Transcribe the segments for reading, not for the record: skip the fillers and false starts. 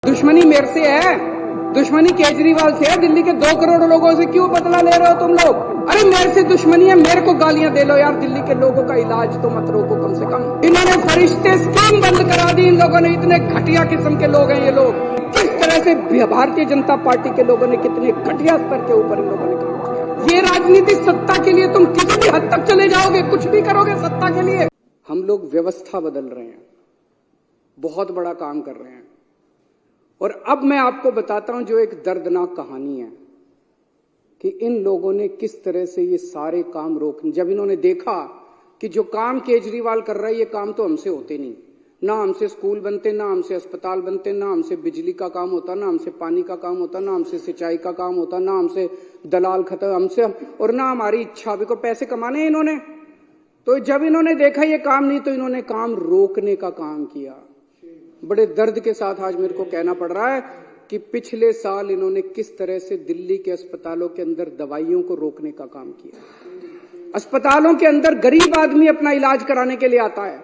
दुश्मनी मेरे से है, दुश्मनी केजरीवाल से है। दिल्ली के 2 करोड़ लोगों से क्यों बदला ले रहे हो तुम लोग? अरे मेरे से दुश्मनी है, मेरे को गालियां दे लो यार। दिल्ली के लोगों का इलाज तो मत रोको कम से कम। इन्होंने फरिश्ते स्कीम बंद करा दी। इन लोगों ने, इतने घटिया किस्म के लोग हैं ये लोग। किस तरह से भारतीय जनता पार्टी के लोगों ने कितने घटिया स्तर के ऊपर इन लोगों ने काम किया। ये राजनीतिक सत्ता के लिए तुम किसी भी हद तक चले जाओगे, कुछ भी करोगे सत्ता के लिए। हम लोग व्यवस्था बदल रहे हैं, बहुत बड़ा काम कर रहे हैं। और अब मैं आपको बताता हूं जो एक दर्दनाक कहानी है कि इन लोगों ने किस तरह से ये सारे काम रोक, जब इन्होंने देखा कि जो काम केजरीवाल कर रहा है ये काम तो हमसे होते नहीं, ना हमसे स्कूल बनते, ना हमसे अस्पताल बनते, ना हमसे बिजली का काम होता, ना हमसे पानी का काम होता, ना हमसे सिंचाई का काम होता, ना हमसे दलाल खत्म, हमसे और ना हमारी इच्छा भी को पैसे कमाने हैं इन्होंने। तो जब इन्होंने देखा ये काम नहीं तो इन्होंने काम रोकने का काम किया। बड़े दर्द के साथ आज मेरे को कहना पड़ रहा है कि पिछले साल इन्होंने किस तरह से दिल्ली के अस्पतालों के अंदर दवाइयों को रोकने का काम किया। अस्पतालों के अंदर गरीब आदमी अपना इलाज कराने के लिए आता है।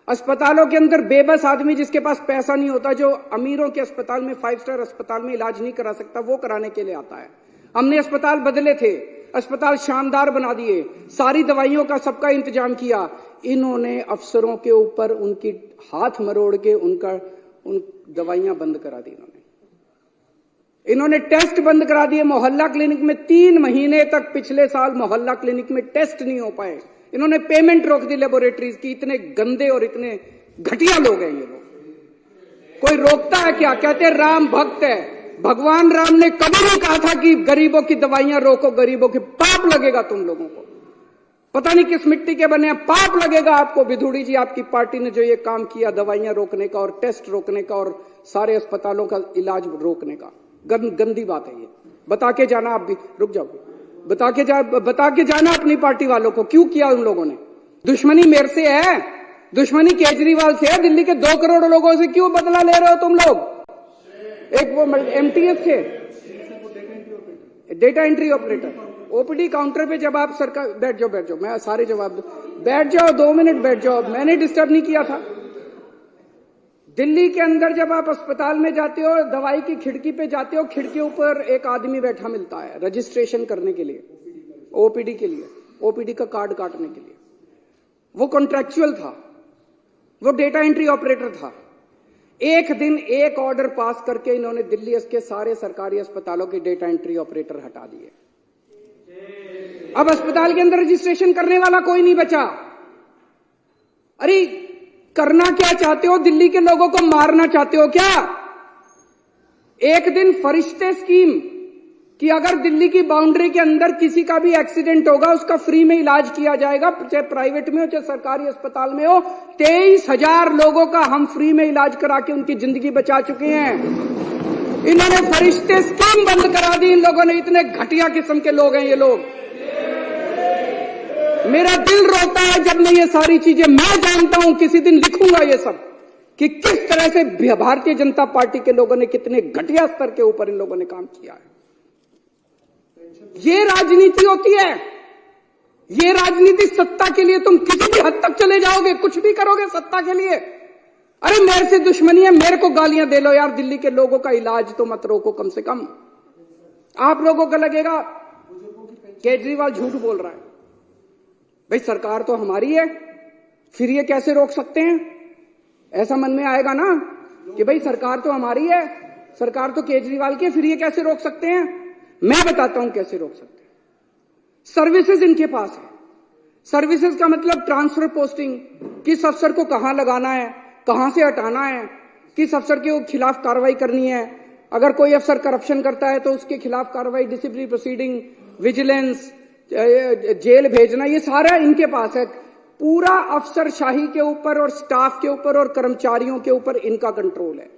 अस्पतालों के अंदर बेबस आदमी जिसके पास पैसा नहीं होता, जो अमीरों के अस्पताल में 5 स्टार अस्पताल में इलाज नहीं करा सकता, वो कराने के लिए आता है। हमने अस्पताल बदले थे, अस्पताल शानदार बना दिए, सारी दवाइयों का सबका इंतजाम किया। इन्होंने अफसरों के ऊपर उनकी हाथ मरोड़ के उन दवाइयां बंद करा दी। इन्होंने टेस्ट बंद करा दिए। मोहल्ला क्लिनिक में 3 महीने तक पिछले साल मोहल्ला क्लिनिक में टेस्ट नहीं हो पाए। इन्होंने पेमेंट रोक दी लेबोरेटरीज की। इतने गंदे और इतने घटिया लोग हैं ये लोग। कोई रोकता है क्या? कहते राम भक्त है। भगवान राम ने कभी नहीं कहा था कि गरीबों की दवाइयां रोको, गरीबों के पाप लगेगा तुम लोगों को। पता नहीं किस मिट्टी के बने हैं, पाप लगेगा आपको। विधुड़ी जी, आपकी पार्टी ने जो ये काम किया दवाइयां रोकने का और टेस्ट रोकने का और सारे अस्पतालों का इलाज रोकने का, गंदी बात है ये। बता के जाना, आप भी रुक जाओ, बता के जाना अपनी पार्टी वालों को क्यों किया उन लोगों ने। दुश्मनी मेरे से है, दुश्मनी केजरीवाल से है। दिल्ली के 2 करोड़ लोगों से क्यों बदला ले रहे हो तुम लोग? एक वो MTS थे, data entry operator, OPD counter पे जब आप सरकार, बैठ जाओ, मैं सारे जवाब दूं, बैठ जाओ, 2 मिनट बैठ जाओ, मैंने डिस्टर्ब नहीं किया था। दिल्ली के अंदर जब आप अस्पताल में जाते हो, दवाई की खिड़की पे जाते हो, खिड़की ऊपर एक आदमी बैठा मिलता है रजिस्ट्रेशन करने के लिए, ओपीडी के लिए, ओपीडी का कार्ड काटने के लिए। वो कॉन्ट्रैक्चुअल था, वो डेटा एंट्री ऑपरेटर था। एक दिन एक ऑर्डर पास करके इन्होंने दिल्ली के सारे सरकारी अस्पतालों के डेटा एंट्री ऑपरेटर हटा दिए। अब अस्पताल के अंदर रजिस्ट्रेशन करने वाला कोई नहीं बचा। अरे करना क्या चाहते हो? दिल्ली के लोगों को मारना चाहते हो क्या? एक दिन फरिश्ते स्कीम कि अगर दिल्ली की बाउंड्री के अंदर किसी का भी एक्सीडेंट होगा उसका फ्री में इलाज किया जाएगा, चाहे प्राइवेट में हो चाहे सरकारी अस्पताल में हो। 23,000 लोगों का हम फ्री में इलाज करा के उनकी जिंदगी बचा चुके हैं। इन्होंने फरिश्ते स्कीम बंद करा दी। इन लोगों ने, इतने घटिया किस्म के लोग हैं ये लोग। मेरा दिल रोता है जब मैं ये सारी चीजें, मैं जानता हूं किसी दिन लिखूंगा ये सब कि किस तरह से भारतीय जनता पार्टी के लोगों ने कितने घटिया स्तर के ऊपर इन लोगों ने काम किया है। ये राजनीति होती है। ये राजनीति सत्ता के लिए तुम किसी भी हद तक चले जाओगे, कुछ भी करोगे सत्ता के लिए। अरे मेरे से दुश्मनी है, मेरे को गालियां दे लो यार। दिल्ली के लोगों का इलाज तो मत रोको कम से कम। आप लोगों को लगेगा केजरीवाल झूठ बोल रहा है। भाई सरकार तो हमारी है, फिर ये कैसे रोक सकते हैं? ऐसा मन में आएगा ना कि भाई सरकार तो हमारी है, सरकार तो केजरीवाल की है, फिर ये कैसे रोक सकते हैं? मैं बताता हूं कैसे रोक सकते हैं। सर्विसेज इनके पास है। सर्विसेज का मतलब ट्रांसफर पोस्टिंग, किस अफसर को कहां लगाना है, कहां से हटाना है, किस अफसर के खिलाफ कार्रवाई करनी है। अगर कोई अफसर करप्शन करता है तो उसके खिलाफ कार्रवाई, डिसिप्लिनरी प्रोसीडिंग, विजिलेंस, जेल भेजना, ये सारा इनके पास है। पूरा अफसरशाही के ऊपर और स्टाफ के ऊपर और कर्मचारियों के ऊपर इनका कंट्रोल है।